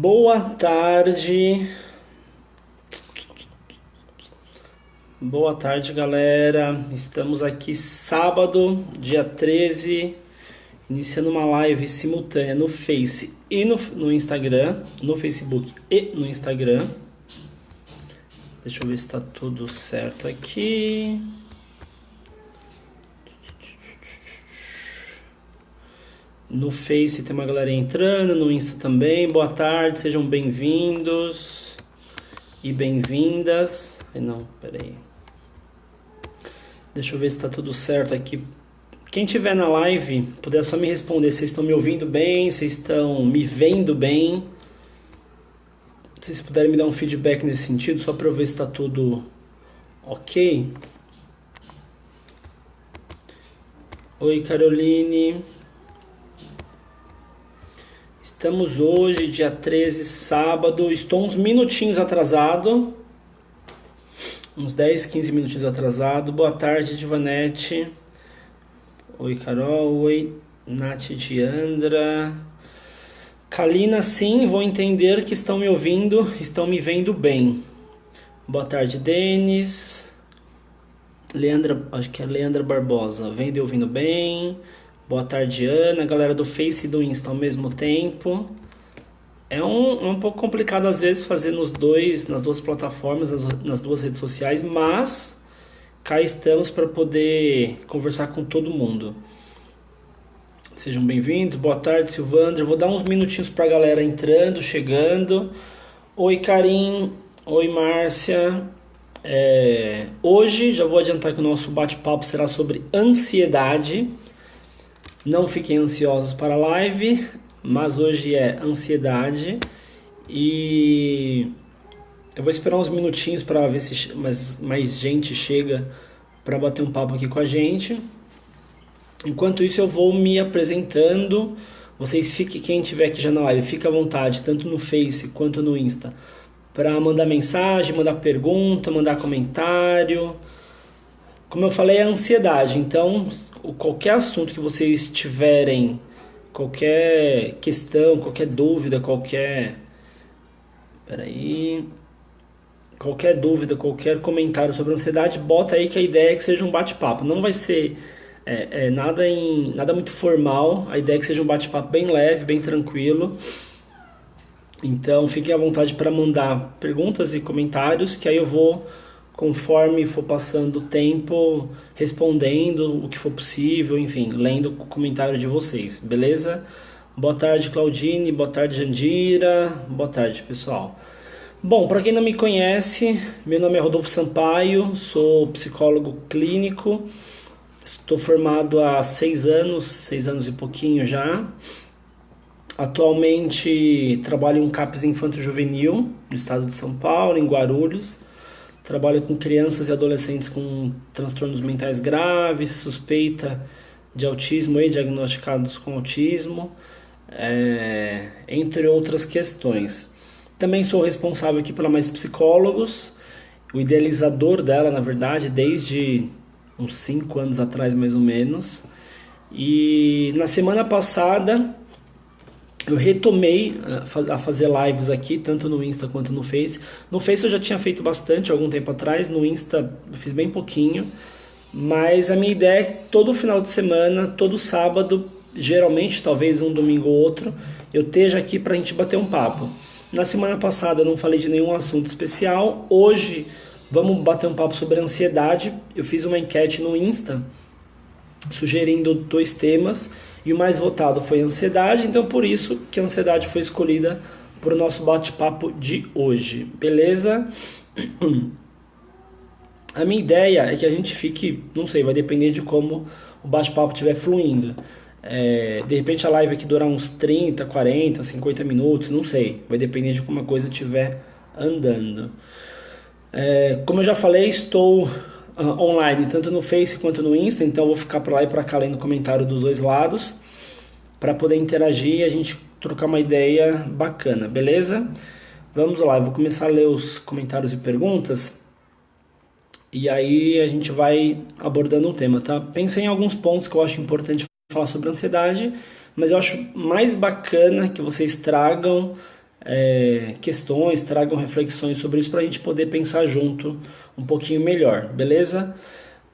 Boa tarde. Boa tarde, galera. Estamos aqui sábado, dia 13, iniciando uma live simultânea no Face e no Instagram, no Facebook e no Instagram. Deixa eu ver se está tudo certo aqui. No Face tem uma galera entrando, no Insta também. Boa tarde, sejam bem-vindos e bem-vindas. Não, peraí. Deixa eu ver se tá tudo certo aqui. Quem tiver na live, puder só me responder. Vocês estão me ouvindo bem? Vocês estão me vendo bem? Se vocês puderem me dar um feedback nesse sentido, só para eu ver se tá tudo ok. Oi, Caroline. Estamos hoje, dia 13, sábado. Estou uns minutinhos atrasado. Uns 10, 15 minutinhos atrasado. Boa tarde, Divanete. Oi, Carol. Oi, Nath Diandra. Kalina, sim, vou entender que estão me ouvindo, estão me vendo bem. Boa tarde, Denis. Leandra, acho que é Leandra Barbosa. Vendo e ouvindo bem. Boa tarde, Ana. Galera do Face e do Insta ao mesmo tempo. É um pouco complicado às vezes fazer nas duas plataformas, nas duas redes sociais, mas cá estamos para poder conversar com todo mundo. Sejam bem-vindos. Boa tarde, Silvandra. Vou dar uns minutinhos para a galera entrando, chegando. Oi, Karim. Oi, Márcia. Hoje, já vou adiantar que o nosso bate-papo será sobre ansiedade. Não fiquem ansiosos para a live, mas hoje é ansiedade e eu vou esperar uns minutinhos para ver se mais gente chega para bater um papo aqui com a gente. Enquanto isso eu vou me apresentando. Vocês quem estiver aqui já na live, fica à vontade, tanto no Face quanto no Insta, para mandar mensagem, mandar pergunta, mandar comentário. Como eu falei, é ansiedade, então qualquer assunto que vocês tiverem, qualquer questão, qualquer dúvida, qualquer dúvida, qualquer comentário sobre ansiedade, bota aí que a ideia é que seja um bate-papo. Não vai ser nada muito formal, a ideia é que seja um bate-papo bem leve, bem tranquilo. Então fiquem à vontade para mandar perguntas e comentários, que aí eu vou, conforme for passando o tempo, respondendo o que for possível, enfim, lendo o comentário de vocês, beleza? Boa tarde, Claudine, boa tarde, Jandira, boa tarde, pessoal. Bom, para quem não me conhece, meu nome é Rodolfo Sampaio, sou psicólogo clínico, estou formado há 6 anos e pouquinho já. Atualmente trabalho em um CAPS infanto-juvenil no estado de São Paulo, em Guarulhos. Trabalho com crianças e adolescentes com transtornos mentais graves, suspeita de autismo e diagnosticados com autismo, entre outras questões. Também sou responsável aqui pela Mais Psicólogos, o idealizador dela, na verdade, desde uns 5 anos atrás, mais ou menos. E na semana passada eu retomei a fazer lives aqui, tanto no Insta quanto no Face. No Face eu já tinha feito bastante, algum tempo atrás. No Insta eu fiz bem pouquinho. Mas a minha ideia é que todo final de semana, todo sábado, geralmente, talvez um domingo ou outro, eu esteja aqui para a gente bater um papo. Na semana passada eu não falei de nenhum assunto especial. Hoje vamos bater um papo sobre ansiedade. Eu fiz uma enquete no Insta sugerindo 2 temas. E o mais votado foi ansiedade, então por isso que a ansiedade foi escolhida para o nosso bate-papo de hoje, beleza? A minha ideia é que a gente fique, não sei, vai depender de como o bate-papo estiver fluindo. De repente a live aqui durar uns 30, 40, 50 minutos, não sei, vai depender de como a coisa estiver andando. Como eu já falei, estou online, tanto no Face quanto no Insta, então eu vou ficar para lá e para cá lendo comentário dos 2 lados, para poder interagir e a gente trocar uma ideia bacana, beleza? Vamos lá, eu vou começar a ler os comentários e perguntas, e aí a gente vai abordando o tema, tá? Pensei em alguns pontos que eu acho importante falar sobre ansiedade, mas eu acho mais bacana que vocês tragam questões, tragam reflexões sobre isso para a gente poder pensar junto um pouquinho melhor, beleza?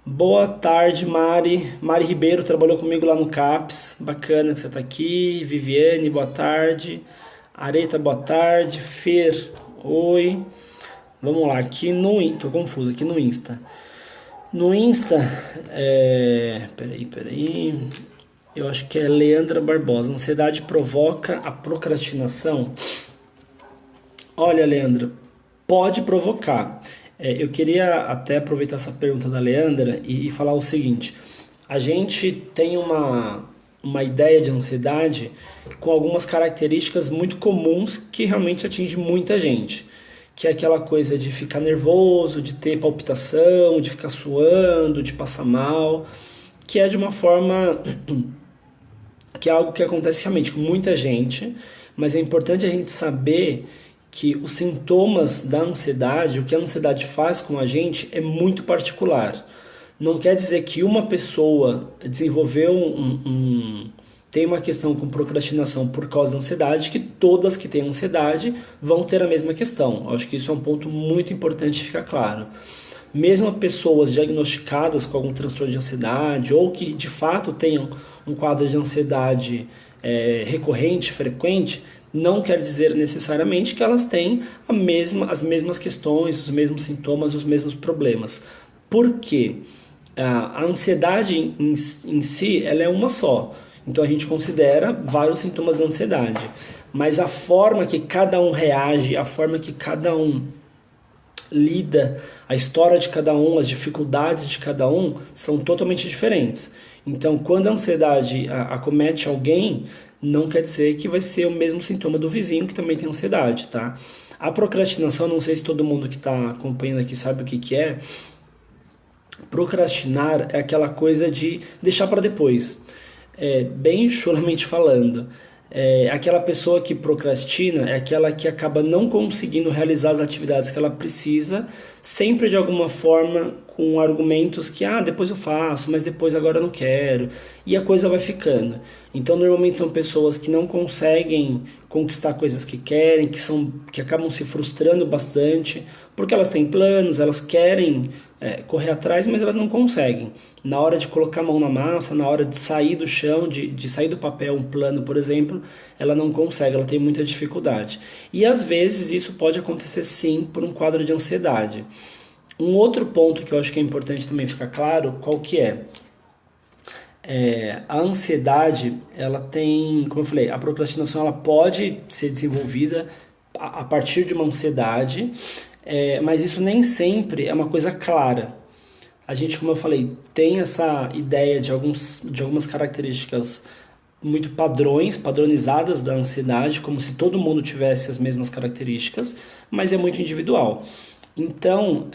Boa tarde, Mari. Mari Ribeiro trabalhou comigo lá no CAPS. Bacana que você está aqui. Viviane, boa tarde. Areta, boa tarde. Fer, oi. Vamos lá, aqui no... Tô confuso, aqui no Insta. No Insta, peraí. Eu acho que é Leandra Barbosa. Ansiedade provoca a procrastinação? Olha, Leandra, pode provocar. Eu queria até aproveitar essa pergunta da Leandra e falar o seguinte. A gente tem uma ideia de ansiedade com algumas características muito comuns que realmente atinge muita gente. Que é aquela coisa de ficar nervoso, de ter palpitação, de ficar suando, de passar mal. Que é de uma forma... que é algo que acontece realmente com muita gente. Mas é importante a gente saber que os sintomas da ansiedade, o que a ansiedade faz com a gente é muito particular. Não quer dizer que uma pessoa desenvolveu tem uma questão com procrastinação por causa da ansiedade, que todas que têm ansiedade vão ter a mesma questão. Eu acho que isso é um ponto muito importante ficar claro. Mesmo pessoas diagnosticadas com algum transtorno de ansiedade ou que de fato tenham um quadro de ansiedade recorrente, frequente, não quer dizer necessariamente que elas têm as mesmas questões, os mesmos sintomas, os mesmos problemas. Por quê? A ansiedade em si, ela é uma só. Então a gente considera vários sintomas da ansiedade. Mas a forma que cada um reage, a forma que cada um lida, a história de cada um, as dificuldades de cada um, são totalmente diferentes. Então, quando a ansiedade acomete alguém, não quer dizer que vai ser o mesmo sintoma do vizinho que também tem ansiedade, tá? A procrastinação, não sei se todo mundo que está acompanhando aqui sabe o que é. Procrastinar é aquela coisa de deixar para depois. Bem chulamente falando, aquela pessoa que procrastina é aquela que acaba não conseguindo realizar as atividades que ela precisa, sempre de alguma forma com argumentos que depois eu faço, mas depois agora eu não quero, e a coisa vai ficando. Então normalmente são pessoas que não conseguem conquistar coisas que querem, que acabam se frustrando bastante, porque elas têm planos, elas querem correr atrás, mas elas não conseguem. Na hora de colocar a mão na massa, na hora de sair do chão, de sair do papel um plano, por exemplo, ela não consegue, ela tem muita dificuldade. E às vezes isso pode acontecer sim por um quadro de ansiedade. Um outro ponto que eu acho que é importante também ficar claro, qual que é? A ansiedade, ela tem, como eu falei, a procrastinação ela pode ser desenvolvida a partir de uma ansiedade, mas isso nem sempre é uma coisa clara. A gente, como eu falei, tem essa ideia de algumas características muito padronizadas da ansiedade, como se todo mundo tivesse as mesmas características, mas é muito individual. Então,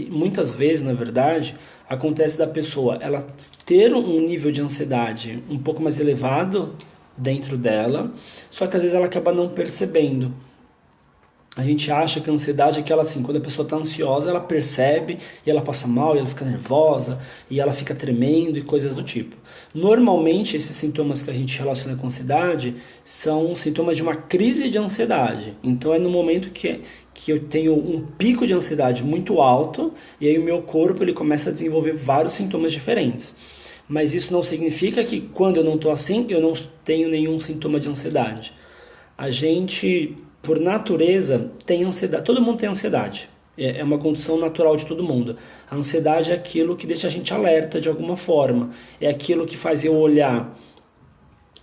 muitas vezes, na verdade, acontece da pessoa ela ter um nível de ansiedade um pouco mais elevado dentro dela, só que às vezes ela acaba não percebendo. A gente acha que a ansiedade é aquela assim, quando a pessoa está ansiosa, ela percebe e ela passa mal, e ela fica nervosa, e ela fica tremendo e coisas do tipo. Normalmente, esses sintomas que a gente relaciona com ansiedade são sintomas de uma crise de ansiedade. Então, é no momento que eu tenho um pico de ansiedade muito alto, e aí o meu corpo ele começa a desenvolver vários sintomas diferentes. Mas isso não significa que quando eu não estou assim, eu não tenho nenhum sintoma de ansiedade. A gente, por natureza, tem ansiedade. Todo mundo tem ansiedade. É uma condição natural de todo mundo. A ansiedade é aquilo que deixa a gente alerta de alguma forma. É aquilo que faz eu olhar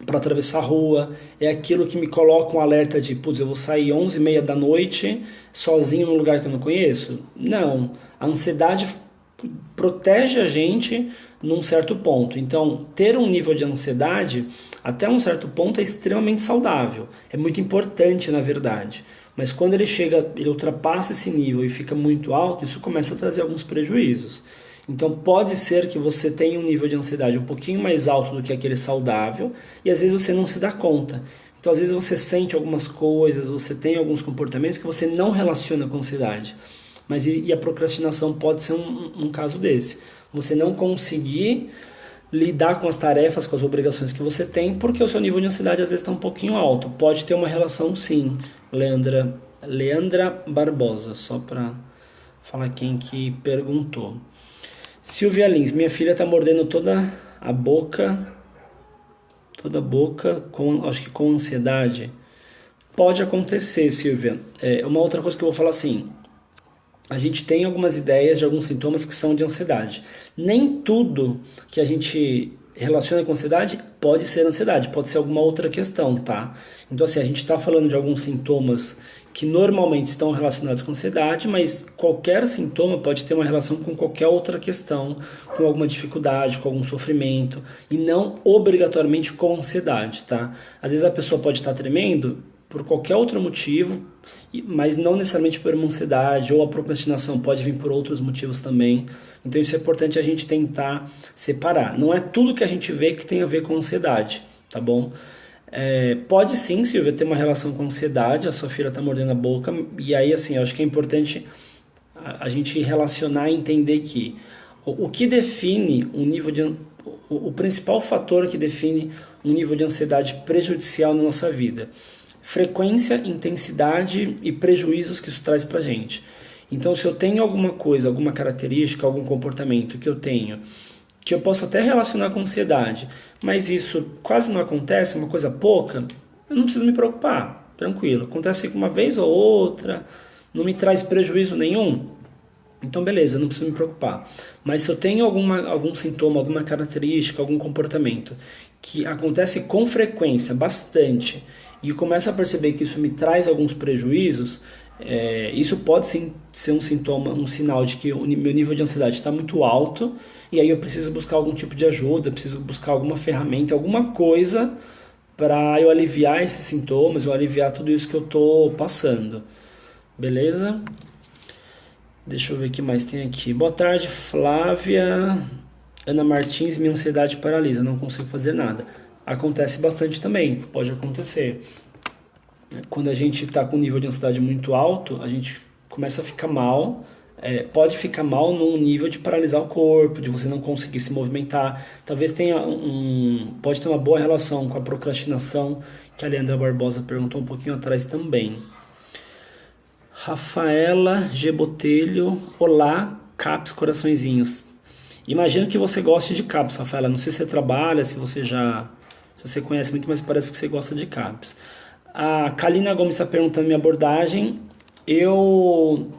para atravessar a rua. É aquilo que me coloca um alerta de, putz, eu vou sair 11h30 da noite sozinho num lugar que eu não conheço? Não. A ansiedade protege a gente num certo ponto. Então, ter um nível de ansiedade até um certo ponto é extremamente saudável. É muito importante, na verdade. Mas quando ele ultrapassa esse nível e fica muito alto, isso começa a trazer alguns prejuízos. Então pode ser que você tenha um nível de ansiedade um pouquinho mais alto do que aquele saudável e às vezes você não se dá conta. Então às vezes você sente algumas coisas, você tem alguns comportamentos que você não relaciona com ansiedade. Mas a procrastinação pode ser um caso desse. Você não conseguir lidar com as tarefas, com as obrigações que você tem, porque o seu nível de ansiedade às vezes está um pouquinho alto. Pode ter uma relação sim, Leandra Barbosa, só para falar quem que perguntou. Silvia Lins, minha filha está mordendo toda a boca, acho que com ansiedade. Pode acontecer, Silvia. Uma outra coisa que eu vou falar assim, a gente tem algumas ideias de alguns sintomas que são de ansiedade. Nem tudo que a gente relaciona com ansiedade pode ser ansiedade, pode ser alguma outra questão, tá? Então assim, a gente está falando de alguns sintomas que normalmente estão relacionados com ansiedade, mas qualquer sintoma pode ter uma relação com qualquer outra questão, com alguma dificuldade, com algum sofrimento, e não obrigatoriamente com ansiedade, tá? Às vezes a pessoa pode estar tremendo por qualquer outro motivo, mas não necessariamente por uma ansiedade, ou a procrastinação pode vir por outros motivos também. Então isso é importante a gente tentar separar. Não é tudo que a gente vê que tem a ver com ansiedade, tá bom? Pode sim, Silvia, ter uma relação com ansiedade, a sua filha está mordendo a boca, e aí assim, eu acho que é importante a gente relacionar e entender que o que define um nível de... O principal fator que define um nível de ansiedade prejudicial na nossa vida: frequência, intensidade e prejuízos que isso traz pra gente. Então, se eu tenho alguma coisa, alguma característica, algum comportamento que eu tenho, que eu posso até relacionar com ansiedade, mas isso quase não acontece, uma coisa pouca, eu não preciso me preocupar, tranquilo. Acontece uma vez ou outra, não me traz prejuízo nenhum, então beleza, não preciso me preocupar. Mas se eu tenho algum sintoma, alguma característica, algum comportamento que acontece com frequência, bastante, e eu começo a perceber que isso me traz alguns prejuízos, isso pode sim ser um sintoma, um sinal de que o meu nível de ansiedade está muito alto, e aí eu preciso buscar algum tipo de ajuda, preciso buscar alguma ferramenta, alguma coisa para eu aliviar esses sintomas, eu aliviar tudo isso que eu estou passando. Beleza? Deixa eu ver o que mais tem aqui. Boa tarde, Flávia. Ana Martins, minha ansiedade paralisa, não consigo fazer nada. Acontece bastante também, pode acontecer. Quando a gente está com um nível de ansiedade muito alto, a gente começa a ficar mal, pode ficar mal num nível de paralisar o corpo, de você não conseguir se movimentar. Talvez pode ter uma boa relação com a procrastinação, que a Leandra Barbosa perguntou um pouquinho atrás também. Rafaela G. Botelho, olá, CAPS Coraçõezinhos. Imagino que você goste de CAPS, Rafaela. Não sei se você trabalha, se você conhece muito, mas parece que você gosta de CAPS. A Kalina Gomes está perguntando minha abordagem. Eu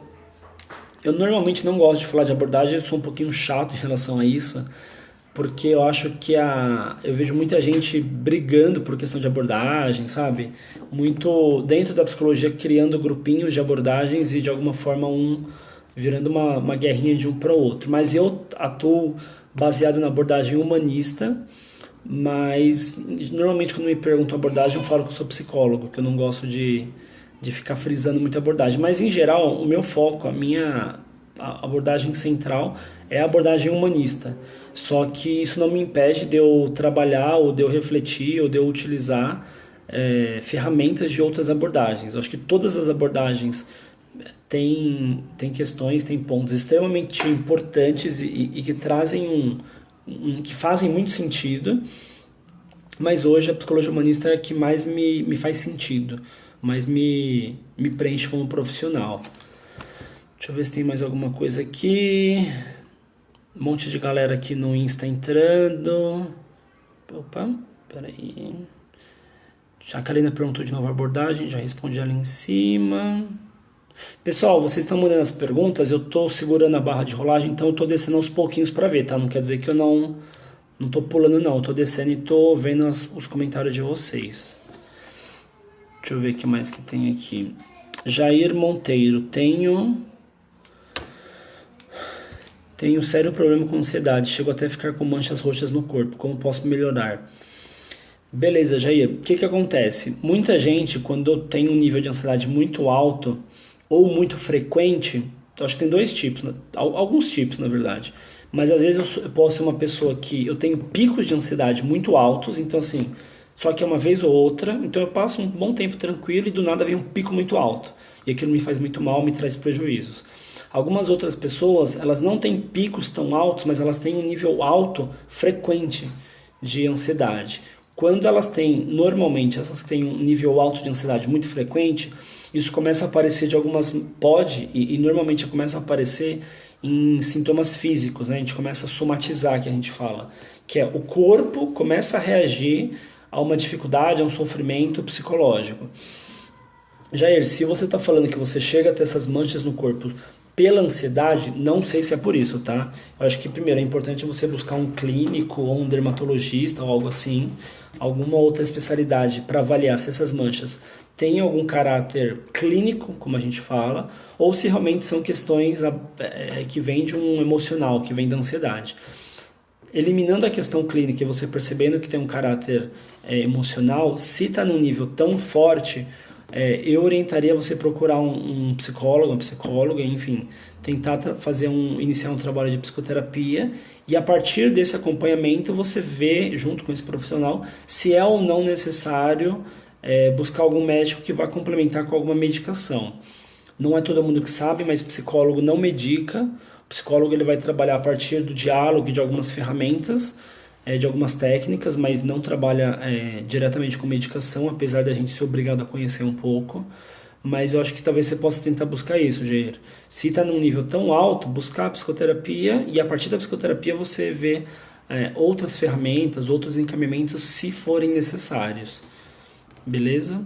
normalmente não gosto de falar de abordagem, eu sou um pouquinho chato em relação a isso, porque eu acho que eu vejo muita gente brigando por questão de abordagem, sabe? Muito dentro da psicologia, criando grupinhos de abordagens e de alguma forma virando uma guerrinha de um para o outro. Mas eu atuo baseado na abordagem humanista, mas normalmente quando me perguntam abordagem eu falo que eu sou psicólogo, que eu não gosto de ficar frisando muito a abordagem. Mas em geral, o meu foco, a abordagem central é a abordagem humanista. Só que isso não me impede de eu trabalhar, ou de eu refletir, ou de eu utilizar ferramentas de outras abordagens. Eu acho que todas as abordagens têm questões, têm pontos extremamente importantes e que trazem que fazem muito sentido, mas hoje a psicologia humanista é a que mais me faz sentido, mais me preenche como profissional. Deixa eu ver se tem mais alguma coisa aqui. Um monte de galera aqui no Insta entrando. Opa, peraí. A Karina perguntou de novo a abordagem, já respondi ali em cima. Pessoal, vocês estão mandando as perguntas, eu estou segurando a barra de rolagem, então eu estou descendo aos pouquinhos para ver, tá? Não quer dizer que eu não estou pulando não, eu estou descendo e estou vendo os comentários de vocês. Deixa eu ver o que mais que tem aqui. Jair Monteiro, tenho sério problema com ansiedade, chego até a ficar com manchas roxas no corpo, como posso melhorar? Beleza, Jair, o que acontece? Muita gente, quando tem um nível de ansiedade muito alto ou muito frequente, eu acho que tem dois tipos, alguns tipos na verdade, mas às vezes eu posso ser uma pessoa que eu tenho picos de ansiedade muito altos, então assim, só que é uma vez ou outra, então eu passo um bom tempo tranquilo e do nada vem um pico muito alto. E aquilo me faz muito mal, me traz prejuízos. Algumas outras pessoas, elas não têm picos tão altos, mas elas têm um nível alto frequente de ansiedade. Quando elas têm, normalmente, essas que têm um nível alto de ansiedade muito frequente, isso começa a aparecer de algumas, pode, e normalmente começa a aparecer em sintomas físicos, né? A gente começa a somatizar, que a gente fala, que é o corpo começa a reagir a uma dificuldade, a um sofrimento psicológico. Jair, se você está falando que você chega a ter essas manchas no corpo pela ansiedade, não sei se é por isso, tá? Eu acho que primeiro é importante você buscar um clínico ou um dermatologista ou algo assim, alguma outra especialidade para avaliar se essas manchas têm algum caráter clínico, como a gente fala, ou se realmente são questões que vêm de um emocional, que vem da ansiedade. Eliminando a questão clínica e você percebendo que tem um caráter emocional, se está num nível tão forte, eu orientaria você procurar um psicólogo, uma psicóloga, enfim, tentar iniciar um trabalho de psicoterapia e a partir desse acompanhamento você vê, junto com esse profissional, se é ou não necessário buscar algum médico que vá complementar com alguma medicação. Não é todo mundo que sabe, mas psicólogo não medica. O psicólogo ele vai trabalhar a partir do diálogo de algumas ferramentas, de algumas técnicas, mas não trabalha diretamente com medicação, apesar da gente ser obrigado a conhecer um pouco. Mas eu acho que talvez você possa tentar buscar isso, Jair. Se está num nível tão alto, buscar a psicoterapia e a partir da psicoterapia você vê outras ferramentas, outros encaminhamentos, se forem necessários. Beleza?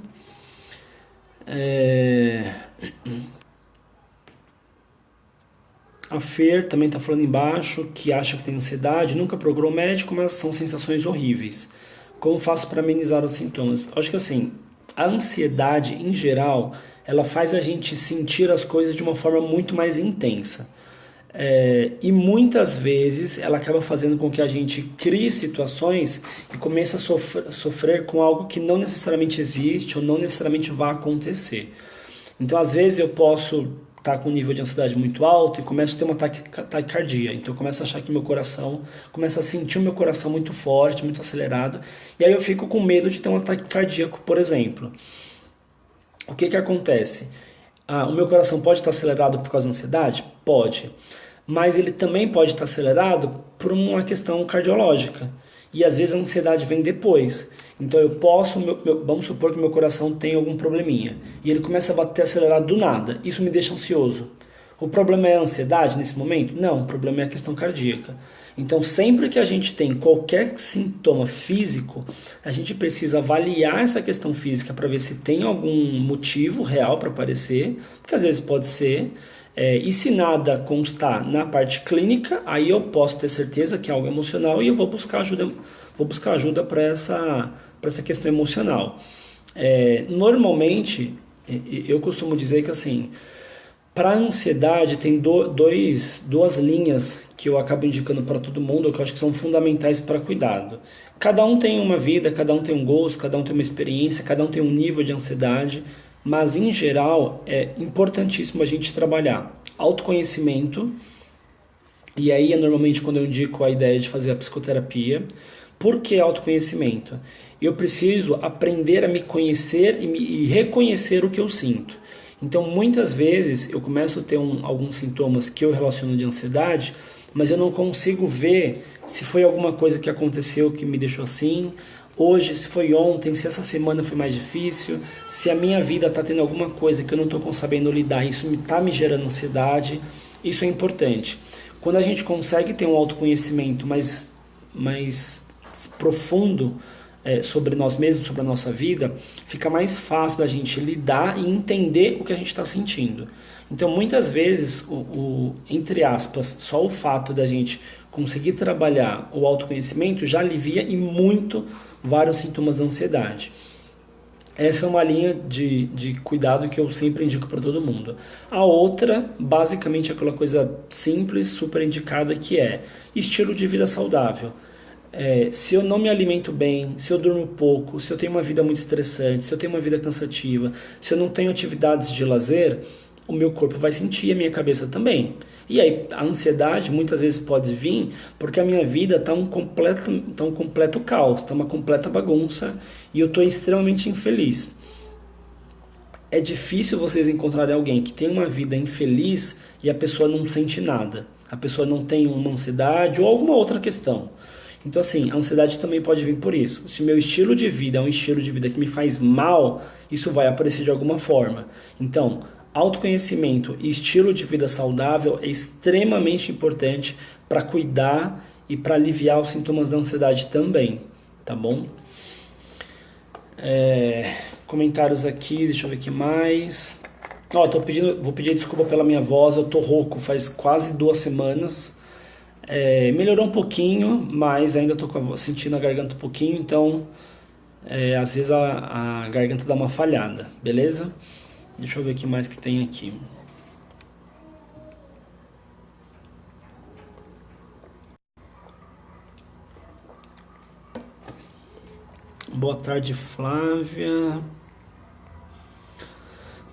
A Fer também está falando embaixo que acha que tem ansiedade, nunca procurou médico, mas são sensações horríveis. Como faço para amenizar os sintomas? Acho que assim, a ansiedade em geral, ela faz a gente sentir as coisas de uma forma muito mais intensa. E muitas vezes ela acaba fazendo com que a gente crie situações e comece a sofrer com algo que não necessariamente existe ou não necessariamente vai acontecer. Então, às vezes eu posso estar com um nível de ansiedade muito alto e começo a ter uma taquicardia. Então, eu começo a achar que começo a sentir o meu coração muito forte, muito acelerado, e aí eu fico com medo de ter um ataque cardíaco, por exemplo. O que acontece? O meu coração pode estar acelerado por causa da ansiedade? Pode. Mas ele também pode estar acelerado por uma questão cardiológica. E às vezes a ansiedade vem depois. Então eu posso, vamos supor que meu coração tem algum probleminha. E ele começa a bater acelerado do nada. Isso me deixa ansioso. O problema é a ansiedade nesse momento? Não, o problema é a questão cardíaca. Então sempre que a gente tem qualquer sintoma físico, a gente precisa avaliar essa questão física para ver se tem algum motivo real para aparecer, porque às vezes pode ser. E se nada constar na parte clínica, aí eu posso ter certeza que é algo emocional e eu vou buscar ajuda para essa questão emocional. Normalmente, eu costumo dizer que assim, para a ansiedade tem duas linhas que eu acabo indicando para todo mundo, que eu acho que são fundamentais para cuidado. Cada um tem uma vida, cada um tem um gosto, cada um tem uma experiência, cada um tem um nível de ansiedade, mas em geral é importantíssimo a gente trabalhar autoconhecimento, e aí é normalmente quando eu indico a ideia de fazer a psicoterapia. Por que autoconhecimento? Eu preciso aprender a me conhecer e reconhecer o que eu sinto. Então muitas vezes eu começo a ter alguns sintomas que eu relaciono de ansiedade, mas eu não consigo ver se foi alguma coisa que aconteceu que me deixou assim, hoje, se foi ontem, se essa semana foi mais difícil, se a minha vida está tendo alguma coisa que eu não estou sabendo lidar, isso está me gerando ansiedade. Isso é importante. Quando a gente consegue ter um autoconhecimento mais profundo sobre nós mesmos, sobre a nossa vida, fica mais fácil da gente lidar e entender o que a gente está sentindo. Então, muitas vezes, entre aspas, só o fato da gente conseguir trabalhar o autoconhecimento já alivia e muito vários sintomas da ansiedade. Essa é uma linha de cuidado que eu sempre indico para todo mundo. A outra, basicamente, é aquela coisa simples, super indicada, que é estilo de vida saudável. Se eu não me alimento bem, se eu durmo pouco, se eu tenho uma vida muito estressante, se eu tenho uma vida cansativa, se eu não tenho atividades de lazer, o meu corpo vai sentir, a minha cabeça também. E aí a ansiedade muitas vezes pode vir porque a minha vida está um completo caos, está uma completa bagunça e eu estou extremamente infeliz. É difícil vocês encontrarem alguém que tem uma vida infeliz e a pessoa não sente nada. A pessoa não tem uma ansiedade ou alguma outra questão. Então, assim, a ansiedade também pode vir por isso. Se o meu estilo de vida é um estilo de vida que me faz mal, isso vai aparecer de alguma forma. Então, autoconhecimento e estilo de vida saudável é extremamente importante para cuidar e para aliviar os sintomas da ansiedade também, tá bom? Comentários aqui, deixa eu ver o que mais. Vou pedir desculpa pela minha voz, eu tô rouco faz quase 2 semanas. Melhorou um pouquinho, mas ainda tô sentindo a garganta um pouquinho, então às vezes a garganta dá uma falhada, beleza? Deixa eu ver o que mais que tem aqui. Boa tarde, Flávia.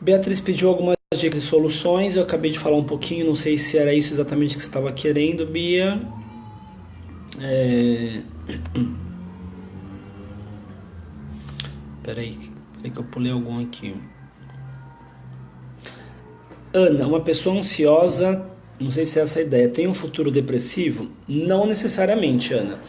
Beatriz pediu algumas dicas e soluções, eu acabei de falar um pouquinho, não sei se era isso exatamente que você estava querendo, Bia. Peraí que eu pulei algum aqui. Ana, uma pessoa ansiosa, não sei se é essa a ideia, tem um futuro depressivo? Não necessariamente, Ana.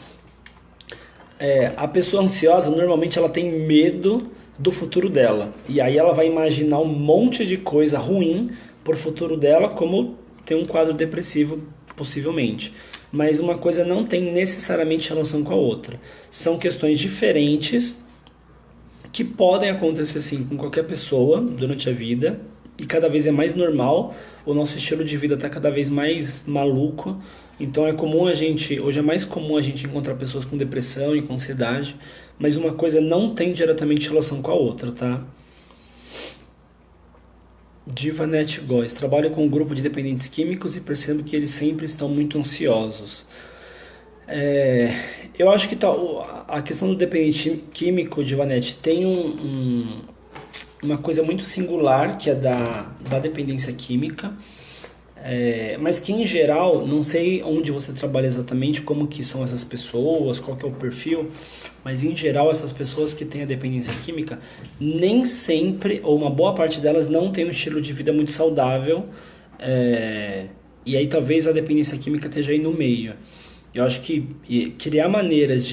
A pessoa ansiosa, normalmente ela tem medo do futuro dela. E aí ela vai imaginar um monte de coisa ruim pro futuro dela, como ter um quadro depressivo, possivelmente. Mas uma coisa não tem necessariamente relação com a outra. São questões diferentes que podem acontecer sim com qualquer pessoa durante a vida. E cada vez é mais normal, o nosso estilo de vida está cada vez mais maluco. Então hoje é mais comum a gente encontrar pessoas com depressão e com ansiedade, mas uma coisa não tem diretamente relação com a outra, tá? Divanete Góes, trabalho com um grupo de dependentes químicos e percebo que eles sempre estão muito ansiosos. Eu acho que a questão do dependente químico, Divanete, tem uma coisa muito singular, que é da dependência química, mas que em geral, não sei onde você trabalha exatamente, como que são essas pessoas, qual que é o perfil, mas em geral essas pessoas que têm a dependência química, nem sempre, ou uma boa parte delas, não tem um estilo de vida muito saudável, e aí talvez a dependência química esteja aí no meio. Eu acho que criar maneiras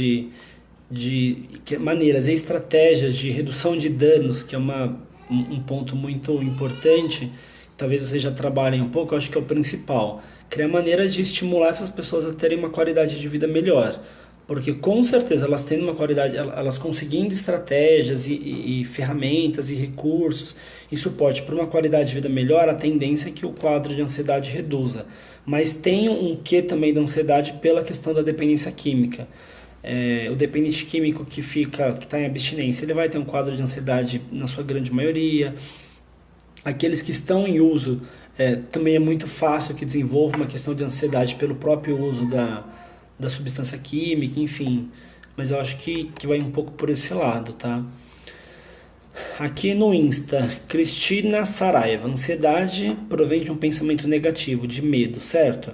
maneiras e estratégias de redução de danos, que é um ponto muito importante, talvez vocês já trabalhem um pouco, eu acho que é o principal. Criar maneiras de estimular essas pessoas a terem uma qualidade de vida melhor. Porque com certeza elas tendo uma qualidade, elas conseguindo estratégias e ferramentas e recursos e suporte para uma qualidade de vida melhor, a tendência é que o quadro de ansiedade reduza. Mas tem um quê também da ansiedade pela questão da dependência química. O dependente químico que está em abstinência, ele vai ter um quadro de ansiedade na sua grande maioria. Aqueles que estão em uso, também é muito fácil que desenvolva uma questão de ansiedade pelo próprio uso da substância química, enfim. Mas eu acho que vai um pouco por esse lado, tá? Aqui no Insta, Cristina Saraiva, ansiedade provém de um pensamento negativo, de medo, certo?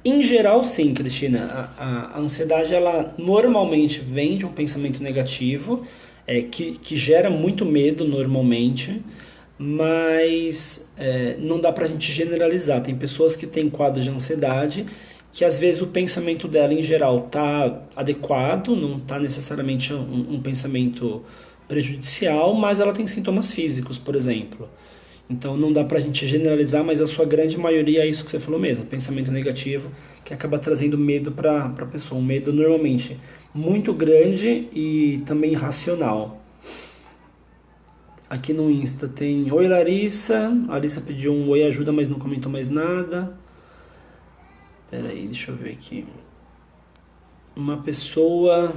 Em geral, sim, Cristina. A ansiedade, ela normalmente vem de um pensamento negativo, que gera muito medo normalmente, mas não dá pra gente generalizar. Tem pessoas que têm quadro de ansiedade que às vezes o pensamento dela em geral tá adequado, não tá necessariamente um pensamento prejudicial, mas ela tem sintomas físicos, por exemplo. Então não dá pra gente generalizar, mas a sua grande maioria é isso que você falou mesmo, pensamento negativo, que acaba trazendo medo pra pessoa. Um medo normalmente muito grande e também irracional. Aqui no Insta tem: oi Larissa, a Larissa pediu um oi ajuda, mas não comentou mais nada. Peraí, deixa eu ver aqui. Uma pessoa,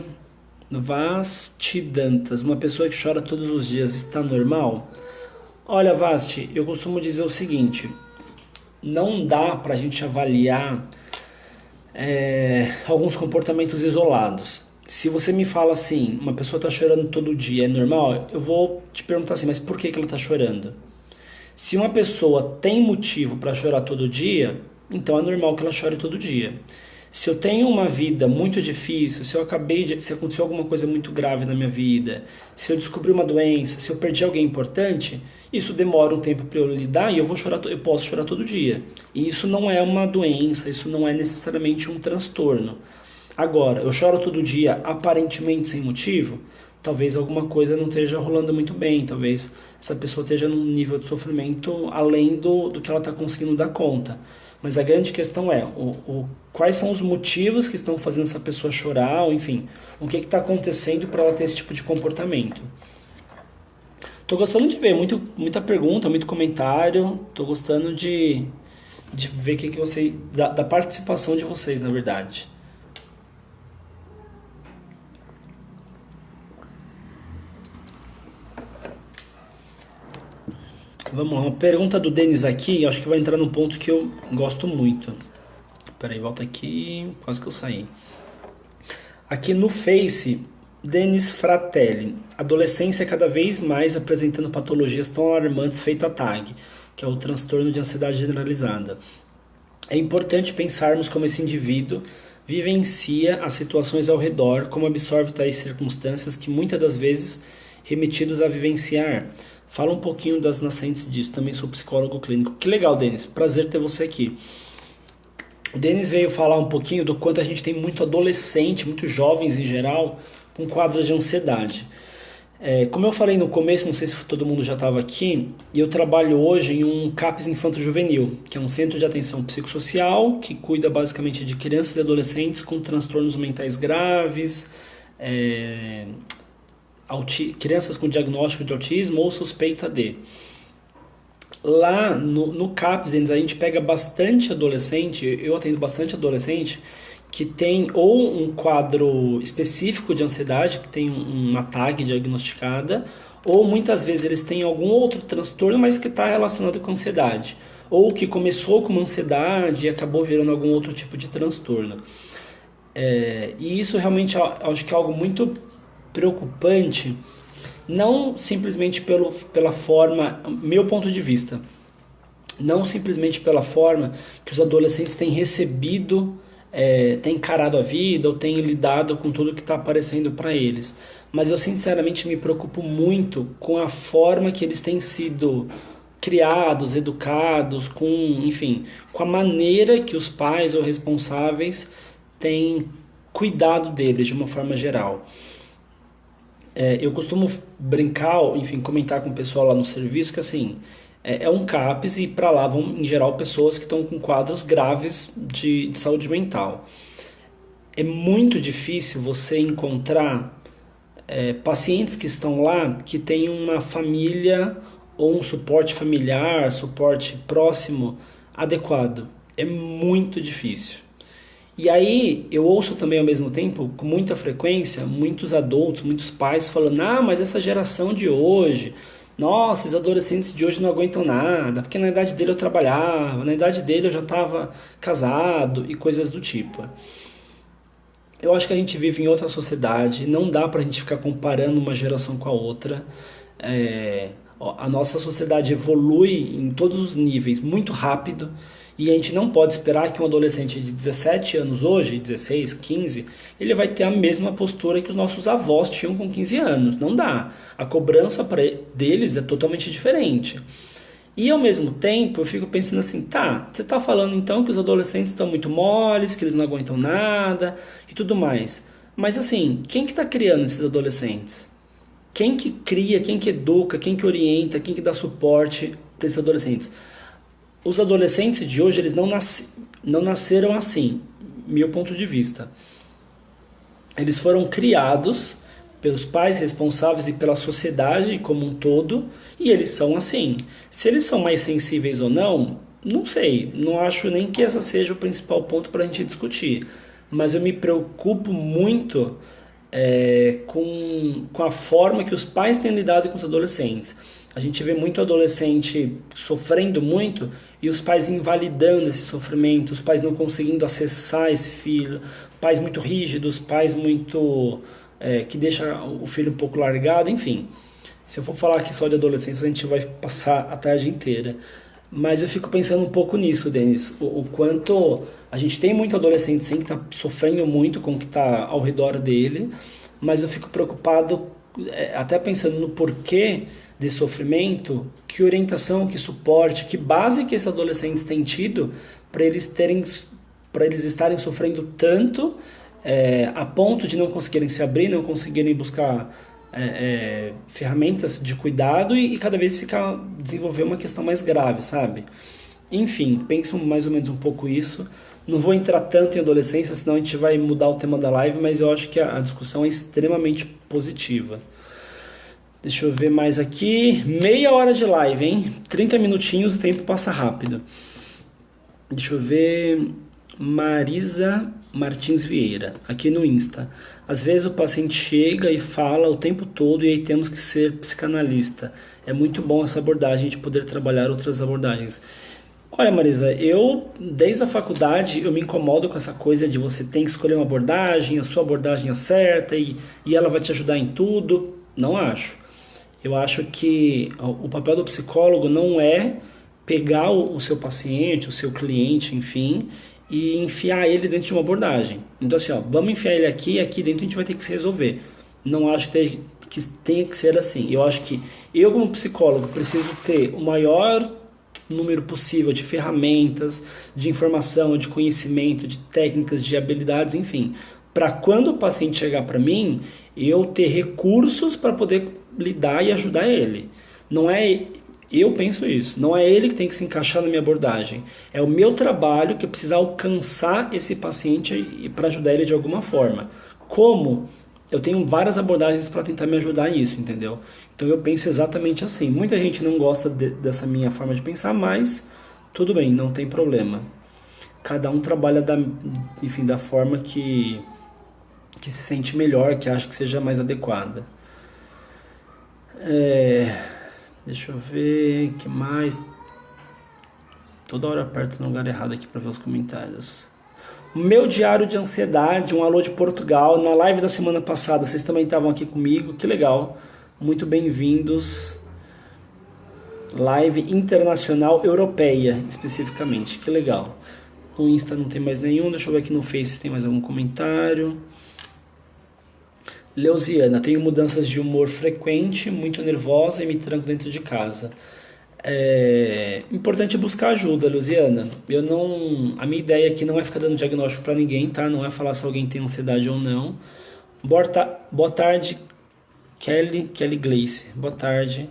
Vasti Dantas, uma pessoa que chora todos os dias, está normal? Olha, Vasti, eu costumo dizer o seguinte: não dá pra gente avaliar alguns comportamentos isolados. Se você me fala assim, uma pessoa está chorando todo dia, é normal? Eu vou te perguntar assim, mas por que ela está chorando? Se uma pessoa tem motivo para chorar todo dia, então é normal que ela chore todo dia. Se eu tenho uma vida muito difícil, se aconteceu alguma coisa muito grave na minha vida, se eu descobri uma doença, se eu perdi alguém importante, isso demora um tempo para eu lidar e eu posso chorar todo dia. E isso não é uma doença, isso não é necessariamente um transtorno. Agora, eu choro todo dia aparentemente sem motivo, talvez alguma coisa não esteja rolando muito bem, talvez essa pessoa esteja num nível de sofrimento além do que ela está conseguindo dar conta. Mas a grande questão é quais são os motivos que estão fazendo essa pessoa chorar, ou enfim, o que está acontecendo para ela ter esse tipo de comportamento. Estou gostando de ver muita pergunta, muito comentário, estou gostando de ver da participação de vocês, na verdade. Vamos lá, uma pergunta do Denis aqui, acho que vai entrar num ponto que eu gosto muito. Peraí, volta aqui, quase que eu saí. Aqui no Face, Denis Fratelli. Adolescência cada vez mais apresentando patologias tão alarmantes feito a TAG, que é o transtorno de ansiedade generalizada. É importante pensarmos como esse indivíduo vivencia as situações ao redor, como absorve tais circunstâncias que muitas das vezes remetidos a vivenciar. Fala um pouquinho das nascentes disso, também sou psicólogo clínico. Que legal, Denis, prazer ter você aqui. O Denis veio falar um pouquinho do quanto a gente tem muito adolescente, muito jovens em geral, com quadros de ansiedade. Como eu falei no começo, não sei se todo mundo já estava aqui, eu trabalho hoje em um CAPS Infanto-Juvenil, que é um centro de atenção psicossocial, que cuida basicamente de crianças e adolescentes com transtornos mentais graves, crianças com diagnóstico de autismo ou suspeita de. Lá no CAPS, a gente pega bastante adolescente, eu atendo bastante adolescente, que tem ou um quadro específico de ansiedade, que tem uma TAG diagnosticada, ou muitas vezes eles têm algum outro transtorno, mas que está relacionado com ansiedade, ou que começou com uma ansiedade e acabou virando algum outro tipo de transtorno. E isso realmente acho que é algo muito preocupante, não simplesmente pela forma, meu ponto de vista, não simplesmente pela forma que os adolescentes têm recebido, têm encarado a vida ou têm lidado com tudo que está aparecendo para eles, mas eu sinceramente me preocupo muito com a forma que eles têm sido criados, educados, com a maneira que os pais ou responsáveis têm cuidado deles de uma forma geral. Eu costumo brincar, comentar com o pessoal lá no serviço que assim, é um CAPS e para lá vão em geral pessoas que estão com quadros graves de saúde mental. É muito difícil você encontrar pacientes que estão lá que têm uma família ou um suporte familiar, suporte próximo adequado. É muito difícil. E aí eu ouço também ao mesmo tempo, com muita frequência, muitos adultos, muitos pais falando: mas essa geração de hoje, nossa, esses adolescentes de hoje não aguentam nada, porque na idade dele eu trabalhava, na idade dele eu já estava casado e coisas do tipo. Eu acho que a gente vive em outra sociedade, não dá pra gente ficar comparando uma geração com a outra. A nossa sociedade evolui em todos os níveis muito rápido. E a gente não pode esperar que um adolescente de 17 anos hoje, 16, 15, ele vai ter a mesma postura que os nossos avós tinham com 15 anos. Não dá. A cobrança deles é totalmente diferente. E ao mesmo tempo eu fico pensando assim, você está falando então que os adolescentes estão muito moles, que eles não aguentam nada e tudo mais. Mas assim, quem que está criando esses adolescentes? Quem que cria, quem que educa, quem que orienta, quem que dá suporte para esses adolescentes? Os adolescentes de hoje, eles não nasceram assim, meu ponto de vista. Eles foram criados pelos pais responsáveis e pela sociedade como um todo, e eles são assim. Se eles são mais sensíveis ou não, não sei, não acho nem que esse seja o principal ponto para a gente discutir. Mas eu me preocupo muito com a forma que os pais têm lidado com os adolescentes. A gente vê muito adolescente sofrendo muito e os pais invalidando esse sofrimento, os pais não conseguindo acessar esse filho, pais muito rígidos, pais muito que deixam o filho um pouco largado, enfim. Se eu for falar aqui só de adolescência, a gente vai passar a tarde inteira. Mas eu fico pensando um pouco nisso, Denis. O quanto a gente tem muito adolescente, sim, que está sofrendo muito com o que está ao redor dele, mas eu fico preocupado, até pensando no porquê desse sofrimento, que orientação, que suporte, que base que esses adolescentes têm tido para eles estarem sofrendo tanto, a ponto de não conseguirem se abrir, não conseguirem buscar ferramentas de cuidado e cada vez desenvolver uma questão mais grave, sabe? Enfim, pensam mais ou menos um pouco isso. Não vou entrar tanto em adolescência, senão a gente vai mudar o tema da live, mas eu acho que a discussão é extremamente positiva. Deixa eu ver mais aqui. Meia hora de live, hein? 30 minutinhos, o tempo passa rápido. Deixa eu ver. Marisa Martins Vieira, aqui no Insta. Às vezes o paciente chega e fala o tempo todo e aí temos que ser psicanalista. É muito bom essa abordagem de poder trabalhar outras abordagens. Olha, Marisa, desde a faculdade, eu me incomodo com essa coisa de você tem que escolher uma abordagem, a sua abordagem é certa e ela vai te ajudar em tudo. Não acho. Eu acho que o papel do psicólogo não é pegar o seu paciente, o seu cliente, enfim, e enfiar ele dentro de uma abordagem. Então assim, vamos enfiar ele aqui e aqui dentro a gente vai ter que se resolver. Não acho que tenha que ser assim. Eu acho que eu, como psicólogo, preciso ter o maior número possível de ferramentas, de informação, de conhecimento, de técnicas, de habilidades, enfim, para quando o paciente chegar para mim, eu ter recursos para poder lidar e ajudar ele. Eu penso isso, não é ele que tem que se encaixar na minha abordagem, é o meu trabalho que eu preciso alcançar esse paciente para ajudar ele de alguma forma. Como? Eu tenho várias abordagens para tentar me ajudar nisso, entendeu? Então eu penso exatamente assim. Muita gente não gosta dessa minha forma de pensar, mas tudo bem, não tem problema. Cada um trabalha da forma que se sente melhor, que acha que seja mais adequada. Deixa eu ver, que mais? Toda hora aperto no lugar errado aqui para ver os comentários. Meu diário de ansiedade, um alô de Portugal, na live da semana passada, vocês também estavam aqui comigo, que legal, muito bem-vindos. Live internacional europeia, especificamente, que legal. No Insta não tem mais nenhum, deixa eu ver aqui no Face se tem mais algum comentário. Leusiana, tenho mudanças de humor frequente, muito nervosa e me tranco dentro de casa. Importante buscar ajuda, Leusiana. A minha ideia aqui não é ficar dando diagnóstico para ninguém, tá? Não é falar se alguém tem ansiedade ou não. Boa tarde, Kelly Gleice. Boa tarde.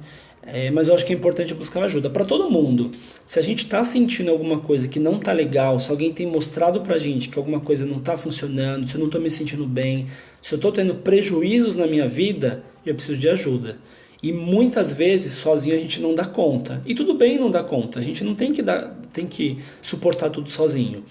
Mas eu acho que é importante buscar ajuda para todo mundo. Se a gente está sentindo alguma coisa que não está legal, se alguém tem mostrado para a gente que alguma coisa não está funcionando, se eu não estou me sentindo bem, se eu estou tendo prejuízos na minha vida, eu preciso de ajuda. E muitas vezes sozinho a gente não dá conta. E tudo bem não dar conta. A gente não tem que suportar tudo sozinho.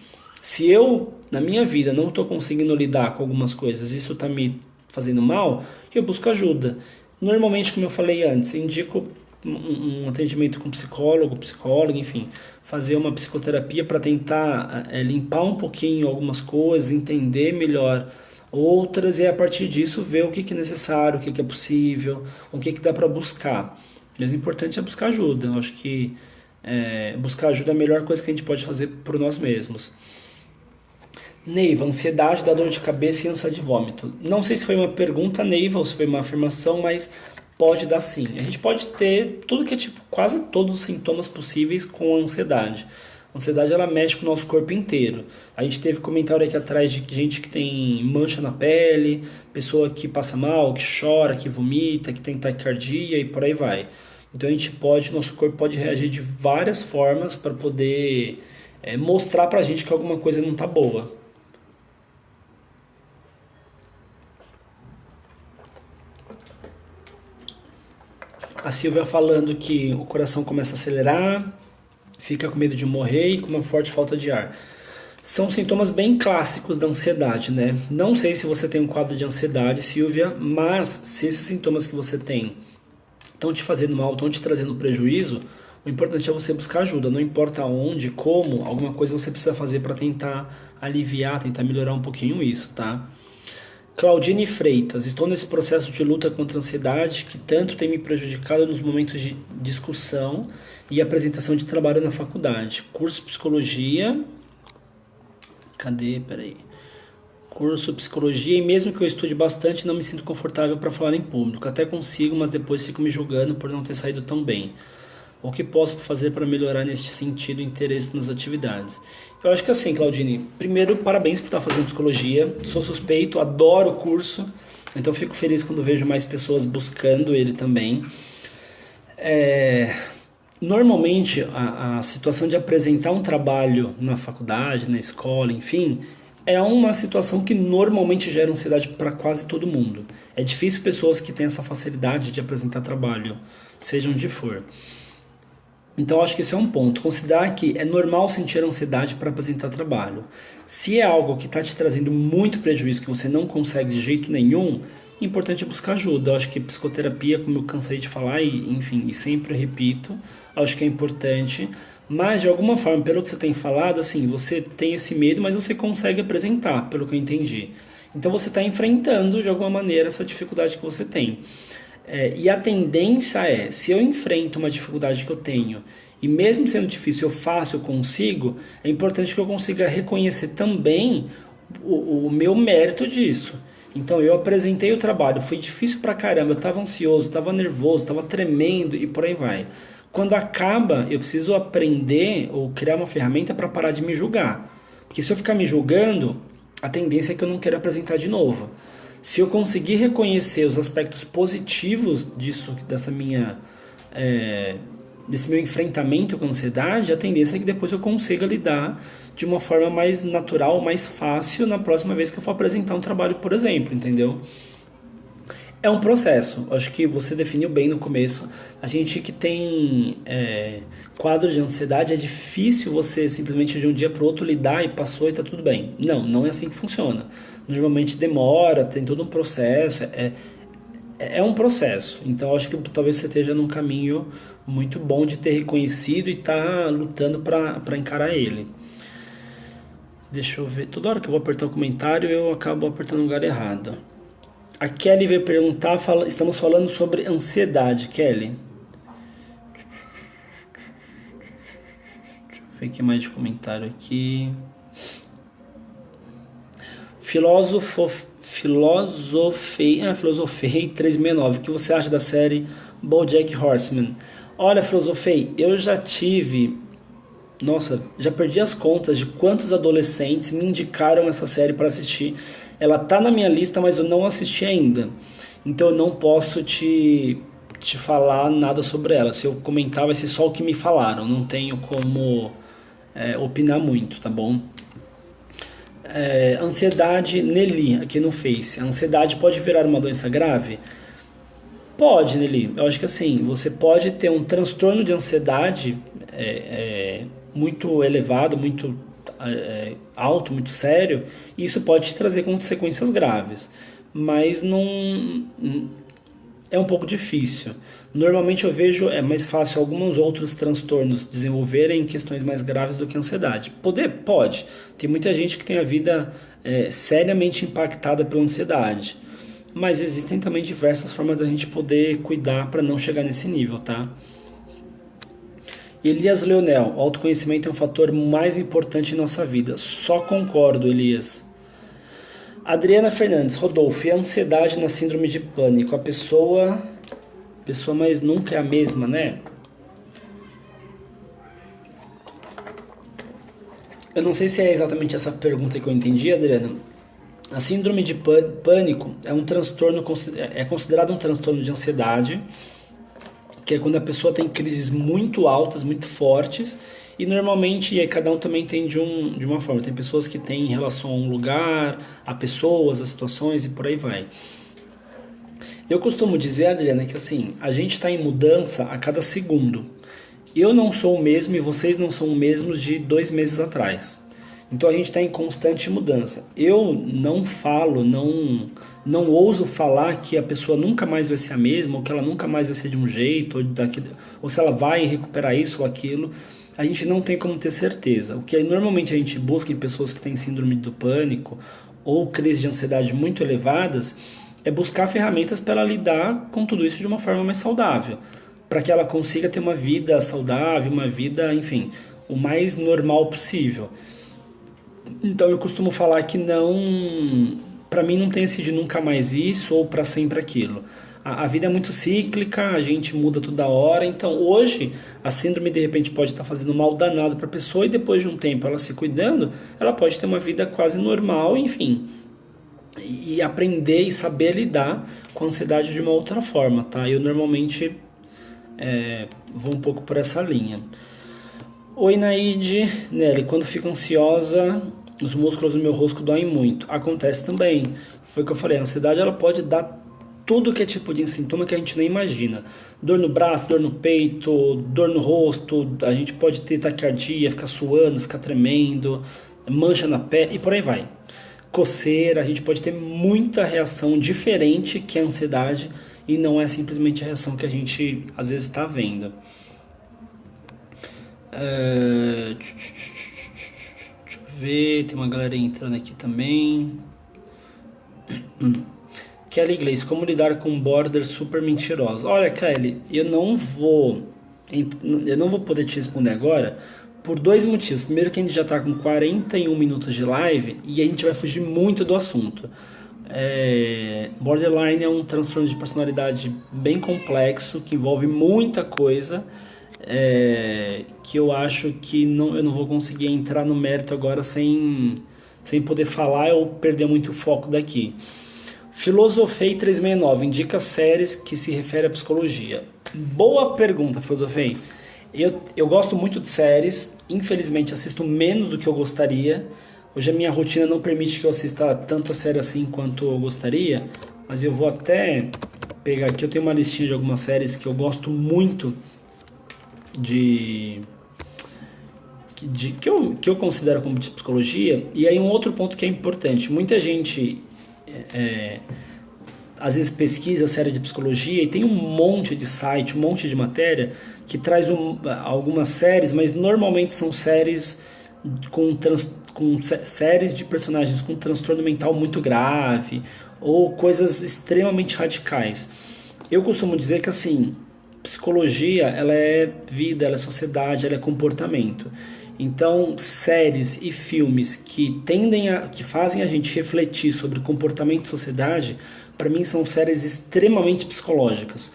Se eu, na minha vida, não estou conseguindo lidar com algumas coisas, isso está me fazendo mal, eu busco ajuda. Normalmente, como eu falei antes, indico um atendimento com psicóloga, enfim, fazer uma psicoterapia para tentar limpar um pouquinho algumas coisas, entender melhor outras e a partir disso ver o que é necessário, o que é possível, o que dá para buscar. Mas o importante é buscar ajuda. Eu acho que buscar ajuda é a melhor coisa que a gente pode fazer por nós mesmos. Neiva, ansiedade dá dor de cabeça e ânsia de vômito. Não sei se foi uma pergunta, Neiva, ou se foi uma afirmação, mas pode dar sim. A gente pode ter tudo que é quase todos os sintomas possíveis com a ansiedade. A ansiedade ela mexe com o nosso corpo inteiro. A gente teve comentário aqui atrás de gente que tem mancha na pele, pessoa que passa mal, que chora, que vomita, que tem taquicardia e por aí vai. Então nosso corpo pode reagir de várias formas para poder mostrar pra gente que alguma coisa não tá boa. A Silvia falando que o coração começa a acelerar, fica com medo de morrer e com uma forte falta de ar. São sintomas bem clássicos da ansiedade, né? Não sei se você tem um quadro de ansiedade, Silvia, mas se esses sintomas que você tem estão te fazendo mal, estão te trazendo prejuízo, o importante é você buscar ajuda. Não importa onde, como, alguma coisa você precisa fazer para tentar aliviar, tentar melhorar um pouquinho isso, tá? Claudine Freitas, estou nesse processo de luta contra a ansiedade que tanto tem me prejudicado nos momentos de discussão e apresentação de trabalho na faculdade. Curso Psicologia. Cadê? Peraí. Curso Psicologia e mesmo que eu estude bastante, não me sinto confortável para falar em público. Até consigo, mas depois fico me julgando por não ter saído tão bem. O que posso fazer para melhorar neste sentido o interesse nas atividades? Eu acho que assim, Claudine, primeiro, parabéns por estar fazendo psicologia. Sou suspeito, adoro o curso, então fico feliz quando vejo mais pessoas buscando ele também. Normalmente, a situação de apresentar um trabalho na faculdade, na escola, enfim, é uma situação que normalmente gera ansiedade para quase todo mundo. É difícil pessoas que têm essa facilidade de apresentar trabalho, seja onde for. Então, acho que esse é um ponto. Considerar que é normal sentir ansiedade para apresentar trabalho. Se é algo que está te trazendo muito prejuízo, que você não consegue de jeito nenhum, é importante buscar ajuda. Eu acho que psicoterapia, como eu cansei de falar, e sempre repito, acho que é importante. Mas, de alguma forma, pelo que você tem falado, assim, você tem esse medo, mas você consegue apresentar, pelo que eu entendi. Então, você está enfrentando, de alguma maneira, essa dificuldade que você tem. E a tendência é, se eu enfrento uma dificuldade que eu tenho, e mesmo sendo difícil eu faço, eu consigo, é importante que eu consiga reconhecer também o meu mérito disso. Então eu apresentei o trabalho, foi difícil pra caramba, eu estava ansioso, estava nervoso, estava tremendo e por aí vai. Quando acaba, eu preciso aprender ou criar uma ferramenta para parar de me julgar. Porque se eu ficar me julgando, a tendência é que eu não quero apresentar de novo. Se eu conseguir reconhecer os aspectos positivos desse meu enfrentamento com a ansiedade, a tendência é que depois eu consiga lidar de uma forma mais natural, mais fácil na próxima vez que eu for apresentar um trabalho, por exemplo, entendeu? É um processo, acho que você definiu bem no começo. A gente que tem quadro de ansiedade, é difícil você simplesmente de um dia para o outro lidar e passou e está tudo bem. Não é assim que funciona. Normalmente demora, tem todo um processo, é um processo. Então acho que talvez você esteja num caminho muito bom de ter reconhecido e tá lutando para encarar ele. Deixa eu ver, toda hora que eu vou apertar o comentário eu acabo apertando o lugar errado. A Kelly veio perguntar, estamos falando sobre ansiedade, Kelly. Deixa eu ver o que mais de comentário aqui. Filosofei 369. O que você acha da série BoJack Horseman? Olha, Filosofei, eu já tive... Nossa, já perdi as contas de quantos adolescentes me indicaram essa série para assistir. Ela tá na minha lista, mas eu não assisti ainda. Então eu não posso te falar nada sobre ela. Se eu comentar, vai ser só o que me falaram. Não tenho como opinar muito, tá bom? Ansiedade, Nelly, aqui no Face. A ansiedade pode virar uma doença grave? Pode, Nelly. Eu acho que assim, você pode ter um transtorno de ansiedade muito elevado, muito alto, muito sério, e isso pode te trazer consequências graves. Mas não... é um pouco difícil. Normalmente eu vejo mais fácil alguns outros transtornos desenvolverem questões mais graves do que a ansiedade. Pode. Tem muita gente que tem a vida seriamente impactada pela ansiedade. Mas existem também diversas formas da gente poder cuidar para não chegar nesse nível, tá? Elias Leonel, o autoconhecimento é um fator mais importante em nossa vida. Só concordo, Elias. Adriana Fernandes, Rodolfo, e a ansiedade na síndrome de pânico? A pessoa mais nunca é a mesma, né? Eu não sei se é exatamente essa pergunta que eu entendi, Adriana. A síndrome de pânico é um transtorno, é considerado um transtorno de ansiedade, que é quando a pessoa tem crises muito altas, muito fortes, e normalmente, e aí cada um também tem de uma forma. Tem pessoas que têm em relação a um lugar, a pessoas, a situações e por aí vai. Eu costumo dizer, Adriana, que assim, a gente está em mudança a cada segundo. Eu não sou o mesmo e vocês não são o mesmo de 2 meses atrás. Então a gente está em constante mudança. Eu não falo, não ouso falar que a pessoa nunca mais vai ser a mesma, ou que ela nunca mais vai ser de um jeito, ou se ela vai recuperar isso ou aquilo. A gente não tem como ter certeza. O que normalmente a gente busca em pessoas que têm síndrome do pânico, ou crises de ansiedade muito elevadas, é buscar ferramentas para ela lidar com tudo isso de uma forma mais saudável, para que ela consiga ter uma vida saudável, uma vida, enfim, o mais normal possível. Então eu costumo falar que não, para mim não tem esse de nunca mais isso ou para sempre aquilo. A vida é muito cíclica, a gente muda toda hora, então hoje a síndrome de repente pode estar fazendo mal danado para a pessoa e depois de um tempo ela se cuidando, ela pode ter uma vida quase normal, enfim, e aprender e saber lidar com a ansiedade de uma outra forma, tá? Eu normalmente vou um pouco por essa linha. Oi, Naide. Nelly, quando fico ansiosa, os músculos do meu rosto doem muito. Acontece também. Foi o que eu falei, a ansiedade ela pode dar tudo que é tipo de sintoma que a gente nem imagina. Dor no braço, dor no peito, dor no rosto, a gente pode ter taquicardia, ficar suando, ficar tremendo, mancha na pele e por aí vai. Coceira, a gente pode ter muita reação diferente que a ansiedade e não é simplesmente a reação que a gente às vezes está vendo. Deixa eu ver, tem uma galera entrando aqui também. Kelly Iglesias, como lidar com border super mentirosos? Olha, Kelly, eu não vou poder te responder agora por dois motivos. Primeiro que a gente já está com 41 minutos de live e a gente vai fugir muito do assunto. Borderline é um transtorno de personalidade bem complexo, que envolve muita coisa, que eu acho que eu não vou conseguir entrar no mérito agora sem poder falar ou perder muito o foco daqui. Filosofei 369, indica séries que se referem à psicologia. Boa pergunta, Filosofei. Eu gosto muito de séries, infelizmente assisto menos do que eu gostaria. Hoje a minha rotina não permite que eu assista tanto a série assim quanto eu gostaria, mas eu vou até pegar aqui, eu tenho uma listinha de algumas séries que eu gosto muito que eu considero como de psicologia. E aí um outro ponto que é importante, muita gente às vezes pesquisa série de psicologia e tem um monte de site, um monte de matéria que traz algumas séries, mas normalmente são séries com séries de personagens com transtorno mental muito grave ou coisas extremamente radicais. Eu costumo dizer que assim, psicologia ela é vida, ela é sociedade, ela é comportamento. Então, séries e filmes que fazem a gente refletir sobre comportamento e sociedade, para mim são séries extremamente psicológicas.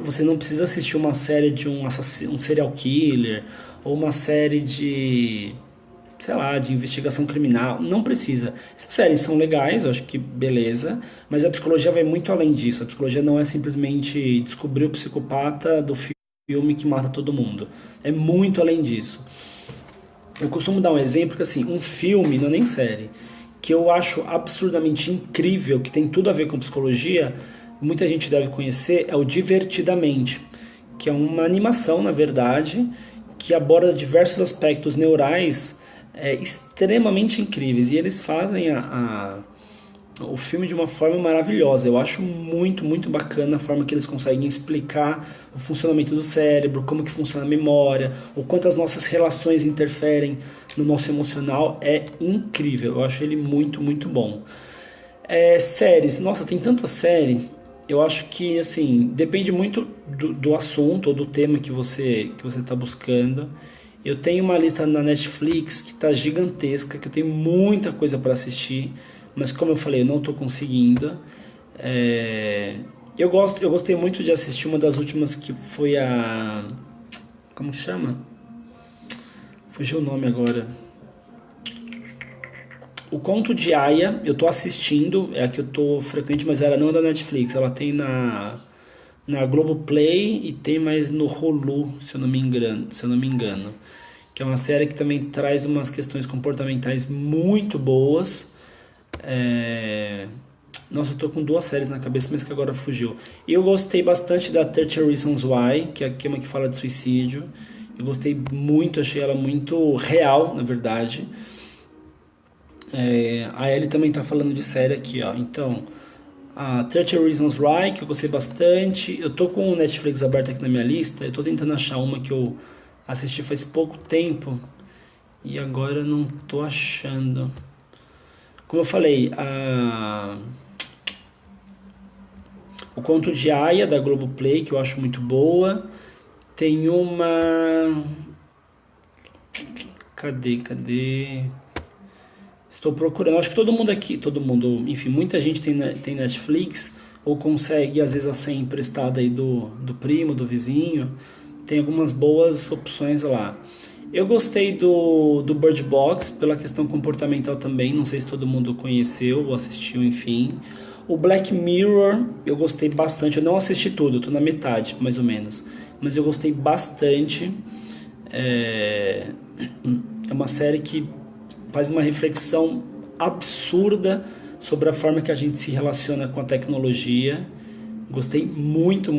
Você não precisa assistir uma série de um serial killer ou uma série de, sei lá, de investigação criminal. Não precisa. Essas séries são legais, eu acho que beleza, mas a psicologia vai muito além disso. A psicologia não é simplesmente descobrir o psicopata do filme que mata todo mundo. É muito além disso. Eu costumo dar um exemplo que assim, um filme, não é nem série, que eu acho absurdamente incrível, que tem tudo a ver com psicologia, muita gente deve conhecer, é o Divertidamente, que é uma animação, na verdade, que aborda diversos aspectos neurais extremamente incríveis, e eles fazem o filme de uma forma maravilhosa. Eu acho muito, muito bacana a forma que eles conseguem explicar o funcionamento do cérebro, como que funciona a memória, o quanto as nossas relações interferem no nosso emocional. É incrível, eu acho ele muito, muito bom. Séries, nossa, tem tanta série. Eu acho que, assim, depende muito do assunto ou do tema que você está buscando. Eu tenho uma lista na Netflix que está gigantesca, que eu tenho muita coisa para assistir, mas como eu falei, eu não estou conseguindo. Eu gostei muito de assistir uma das últimas, que foi a... Como que chama? Fugiu o nome agora. O Conto de Aia, eu estou assistindo, é a que eu estou frequente, mas ela não é da Netflix, ela tem na Globoplay e tem mais no Hulu, se eu não me engano. Que é uma série que também traz umas questões comportamentais muito boas. Nossa, eu tô com duas séries na cabeça, mas que agora fugiu. E eu gostei bastante da 30 Reasons Why, que é uma que fala de suicídio. Eu gostei muito, achei ela muito real, na verdade. A Ellie também tá falando de série aqui, ó. Então, a 30 Reasons Why, que eu gostei bastante. Eu tô com o Netflix aberto aqui na minha lista. Eu tô tentando achar uma que eu assisti faz pouco tempo e agora não tô achando. Como eu falei, o Conto de Aia, da Globoplay, que eu acho muito boa. Tem uma... Cadê? Estou procurando. Acho que todo mundo aqui, enfim, muita gente tem Netflix, ou consegue, às vezes, a senha emprestada aí do primo, do vizinho. Tem algumas boas opções lá. Eu gostei do Bird Box, pela questão comportamental também. Não sei se todo mundo conheceu ou assistiu, enfim. O Black Mirror, eu gostei bastante. Eu não assisti tudo, estou na metade, mais ou menos. Mas eu gostei bastante. É uma série que faz uma reflexão absurda sobre a forma que a gente se relaciona com a tecnologia. Gostei muito.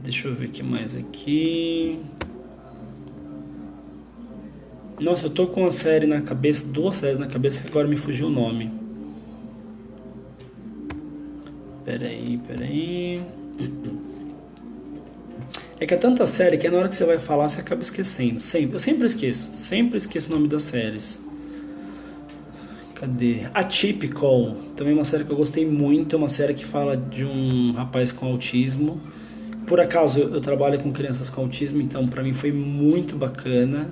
Deixa eu ver o que mais aqui. Nossa, eu tô com uma série na cabeça, duas séries na cabeça que agora me fugiu o nome. Peraí. É que é tanta série que na hora que você vai falar você acaba esquecendo. Eu sempre esqueço o nome das séries. Cadê? Atypical, também é uma série que eu gostei muito. É uma série que fala de um rapaz com autismo. Por acaso eu trabalho com crianças com autismo, então pra mim foi muito bacana.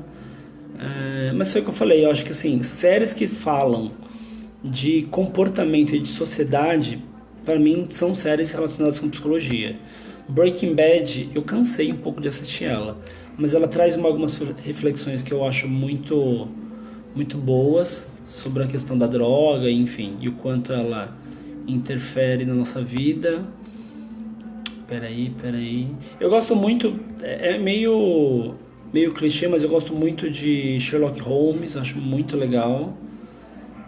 Mas foi o que eu falei, eu acho que assim, séries que falam de comportamento e de sociedade, pra mim são séries relacionadas com psicologia. Breaking Bad, eu cansei um pouco de assistir ela, mas ela traz algumas reflexões que eu acho muito boas sobre a questão da droga, enfim, e o quanto ela interfere na nossa vida. Peraí. Eu gosto muito, é meio clichê, mas eu gosto muito de Sherlock Holmes, acho muito legal.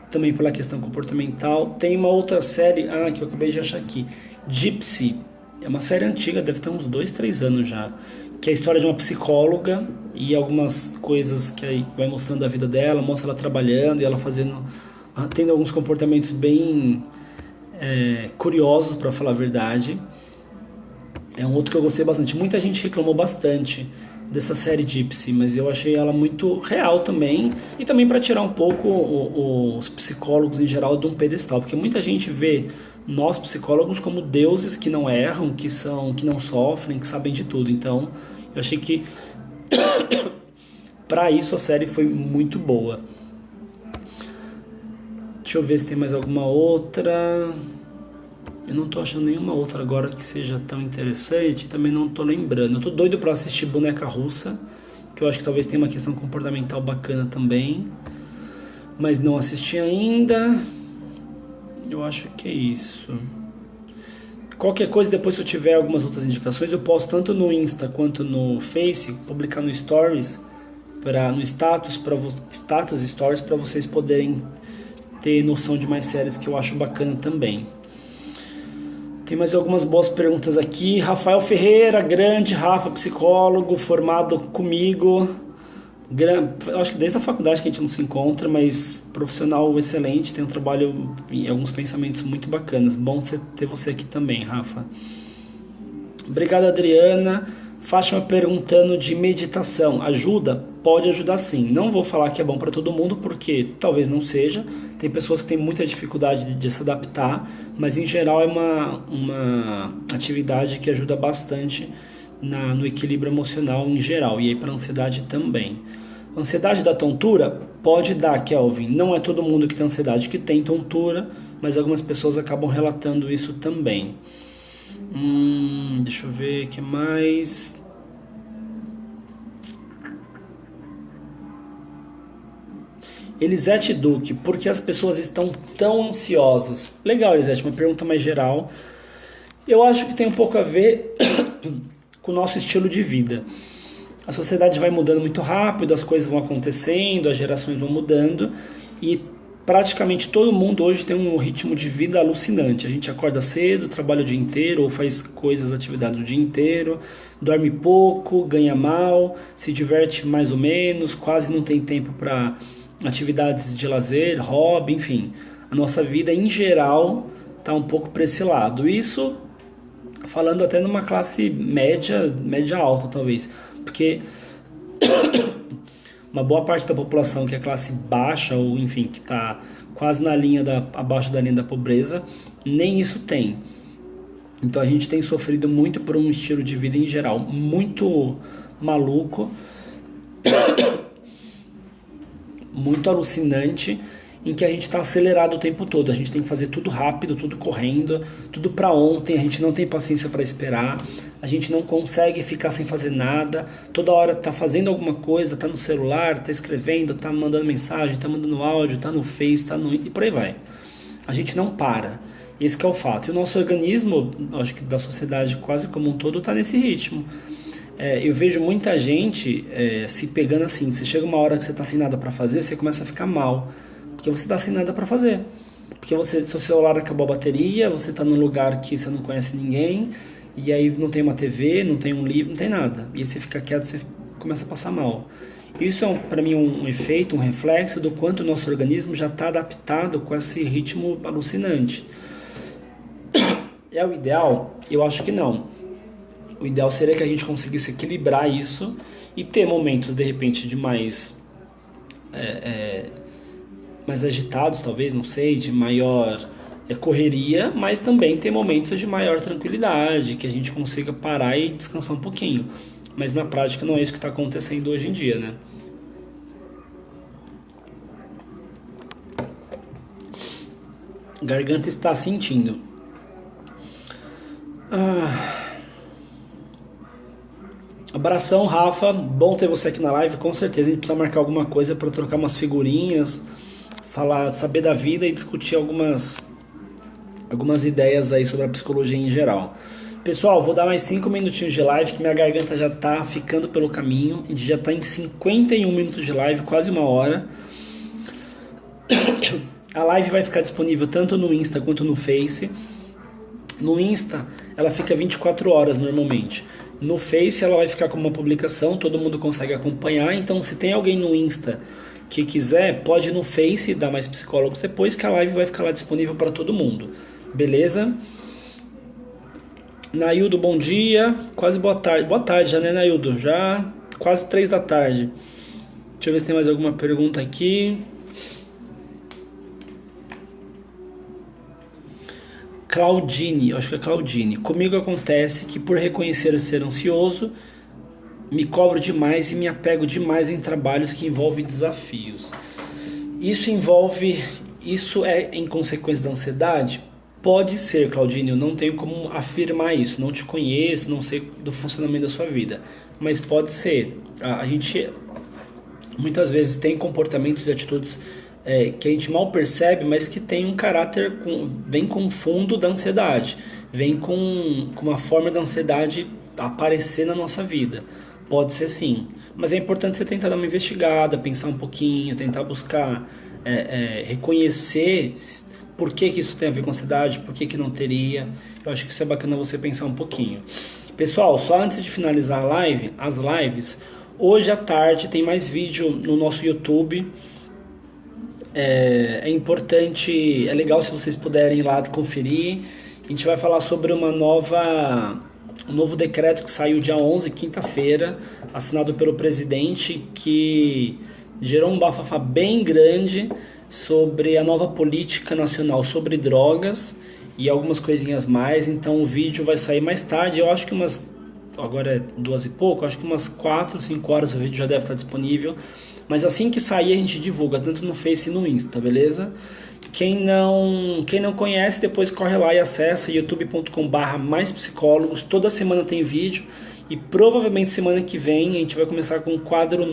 Também pela questão comportamental. Tem uma outra série, que eu acabei de achar aqui, Gypsy. É uma série antiga, deve ter uns 2, 3 anos já. Que é a história de uma psicóloga e algumas coisas que vai mostrando a vida dela, mostra ela trabalhando e ela tendo alguns comportamentos bem curiosos, para falar a verdade. É um outro que eu gostei bastante. Muita gente reclamou bastante dessa série Gypsy, mas eu achei ela muito real também, e também para tirar um pouco os psicólogos em geral de um pedestal, porque muita gente vê nós psicólogos como deuses que não erram, que não sofrem, que sabem de tudo. Então eu achei que para isso a série foi muito boa. Deixa eu ver se tem mais alguma outra. Eu não tô achando nenhuma outra agora que seja tão interessante, também não tô lembrando. Eu tô doido pra assistir Boneca Russa, que eu acho que talvez tenha uma questão comportamental bacana também, mas não assisti ainda. Eu acho que é isso. Qualquer coisa, depois se eu tiver algumas outras indicações, eu posto tanto no Insta quanto no Face, publicar no Stories, no status Stories, para vocês poderem ter noção de mais séries que eu acho bacana também. Tem mais algumas boas perguntas aqui. Rafael Ferreira, grande Rafa, psicólogo, formado comigo. Acho que desde a faculdade que a gente não se encontra, mas profissional excelente, tem um trabalho e alguns pensamentos muito bacanas. Bom ter você aqui também, Rafa. Obrigado, Adriana. Fátima perguntando de meditação. Ajuda? Pode ajudar sim. Não vou falar que é bom para todo mundo, porque talvez não seja. Tem pessoas que têm muita dificuldade de se adaptar, mas em geral é uma atividade que ajuda bastante no equilíbrio emocional em geral, e aí para a ansiedade também. Ansiedade dá tontura? Pode dar, Kelvin. Não é todo mundo que tem ansiedade que tem tontura, mas algumas pessoas acabam relatando isso também. Deixa eu ver o que mais. Elisete Duque, por que as pessoas estão tão ansiosas? Legal, Elisete, uma pergunta mais geral. Eu acho que tem um pouco a ver com o nosso estilo de vida. A sociedade vai mudando muito rápido, as coisas vão acontecendo, as gerações vão mudando, e praticamente todo mundo hoje tem um ritmo de vida alucinante. A gente acorda cedo, trabalha o dia inteiro, ou faz atividades o dia inteiro, dorme pouco, ganha mal, se diverte mais ou menos, quase não tem tempo para atividades de lazer, hobby, enfim. A nossa vida em geral está um pouco para esse lado. Isso falando até numa classe média alta talvez, porque uma boa parte da população que é classe baixa, ou enfim, que está quase na linha abaixo da linha da pobreza, nem isso tem. Então a gente tem sofrido muito por um estilo de vida em geral muito maluco, muito alucinante, em que a gente está acelerado o tempo todo. A gente tem que fazer tudo rápido, tudo correndo, tudo para ontem. A gente não tem paciência para esperar. A gente não consegue ficar sem fazer nada. Toda hora tá fazendo alguma coisa, tá no celular, tá escrevendo, tá mandando mensagem, tá mandando áudio, tá no Face, tá no... e por aí vai. A gente não para. Esse que é o fato. E o nosso organismo, acho que da sociedade quase como um todo, tá nesse ritmo. Eu vejo muita gente se pegando assim. Você chega uma hora que você tá sem nada para fazer, você começa a ficar mal. Porque você está sem nada para fazer. Porque seu celular acabou a bateria, você está num lugar que você não conhece ninguém, e aí não tem uma TV, não tem um livro, não tem nada. E aí você fica quieto, você começa a passar mal. Isso é, para mim, um efeito, um reflexo do quanto o nosso organismo já está adaptado com esse ritmo alucinante. É o ideal? Eu acho que não. O ideal seria que a gente conseguisse equilibrar isso e ter momentos, de repente, de mais agitados, talvez, não sei, de maior correria, mas também ter momentos de maior tranquilidade, que a gente consiga parar e descansar um pouquinho. Mas na prática não é isso que está acontecendo hoje em dia, né? Garganta está sentindo. Abração, Rafa. Bom ter você aqui na live. Com certeza a gente precisa marcar alguma coisa para trocar umas figurinhas, falar, saber da vida e discutir algumas ideias aí sobre a psicologia em geral. Pessoal, vou dar mais 5 minutinhos de live, que minha garganta já tá ficando pelo caminho. A gente já tá em 51 minutos de live, quase uma hora. A live vai ficar disponível tanto no Insta quanto no Face. No Insta, ela fica 24 horas normalmente. No Face, ela vai ficar como uma publicação, todo mundo consegue acompanhar. Então, se tem alguém no Insta que quiser, pode ir no Face e dar mais psicólogos depois, que a live vai ficar lá disponível para todo mundo. Beleza? Naildo, bom dia. Quase boa tarde. Boa tarde já, né, Naildo? Já quase 3 da tarde. Deixa eu ver se tem mais alguma pergunta aqui. Claudine, acho que é Claudine. Comigo acontece que por reconhecer ser ansioso, me cobro demais e me apego demais em trabalhos que envolvem desafios. Isso é em consequência da ansiedade? Pode ser, Claudine, eu não tenho como afirmar isso, não te conheço, não sei do funcionamento da sua vida, mas pode ser. A gente muitas vezes tem comportamentos e atitudes que a gente mal percebe, mas que tem um caráter, vem com o fundo da ansiedade, vem com uma forma da ansiedade aparecer na nossa vida. Pode ser sim, mas é importante você tentar dar uma investigada, pensar um pouquinho, tentar buscar reconhecer por que isso tem a ver com ansiedade, por que não teria. Eu acho que isso é bacana você pensar um pouquinho. Pessoal, só antes de finalizar as lives, hoje à tarde tem mais vídeo no nosso YouTube. É importante, é legal se vocês puderem ir lá conferir. A gente vai falar sobre um novo decreto que saiu dia 11, quinta-feira, assinado pelo presidente, que gerou um bafafá bem grande sobre a nova política nacional sobre drogas e algumas coisinhas mais. Então o vídeo vai sair mais tarde, eu acho que agora é 2 e pouco, acho que umas 4, 5 horas o vídeo já deve estar disponível. Mas assim que sair a gente divulga, tanto no Face e no Insta, beleza? Quem não conhece, depois corre lá e acessa youtube.com/maispsicólogos. Toda semana tem vídeo e provavelmente semana que vem a gente vai começar com um quadro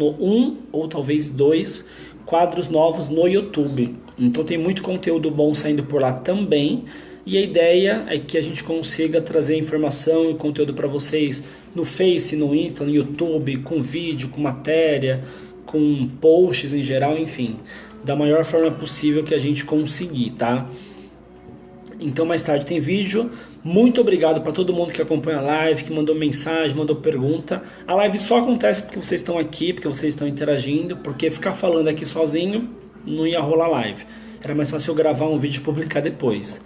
ou talvez 2 quadros novos no YouTube. Então tem muito conteúdo bom saindo por lá também. E a ideia é que a gente consiga trazer informação e conteúdo para vocês no Face, no Insta, no YouTube, com vídeo, com matéria, com posts em geral, enfim, da maior forma possível que a gente conseguir, tá? Então mais tarde tem vídeo. Muito obrigado para todo mundo que acompanha a live, que mandou mensagem, mandou pergunta. A live só acontece porque vocês estão aqui, porque vocês estão interagindo, porque ficar falando aqui sozinho não ia rolar live. Era mais fácil eu gravar um vídeo e publicar depois.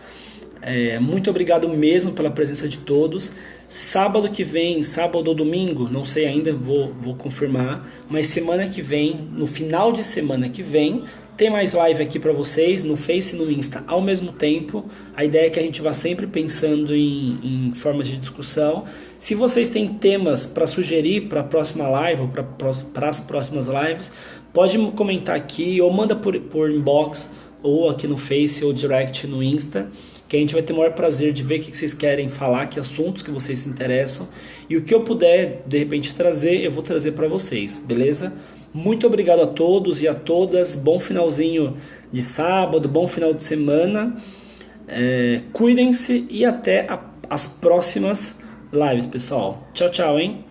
Muito obrigado mesmo pela presença de todos. Sábado que vem, sábado ou domingo, não sei ainda, vou confirmar, mas semana que vem, no final de semana que vem, tem mais live aqui para vocês no Face e no Insta ao mesmo tempo. A ideia é que a gente vá sempre pensando em formas de discussão. Se vocês têm temas para sugerir para a próxima live ou para as próximas lives, pode comentar aqui ou manda por inbox ou aqui no Face ou direct no Insta, que a gente vai ter o maior prazer de ver o que vocês querem falar, que assuntos que vocês se interessam, e o que eu puder, de repente, trazer, eu vou trazer para vocês, beleza? Muito obrigado a todos e a todas, bom finalzinho de sábado, bom final de semana, cuidem-se e até as próximas lives, pessoal. Tchau, tchau, hein?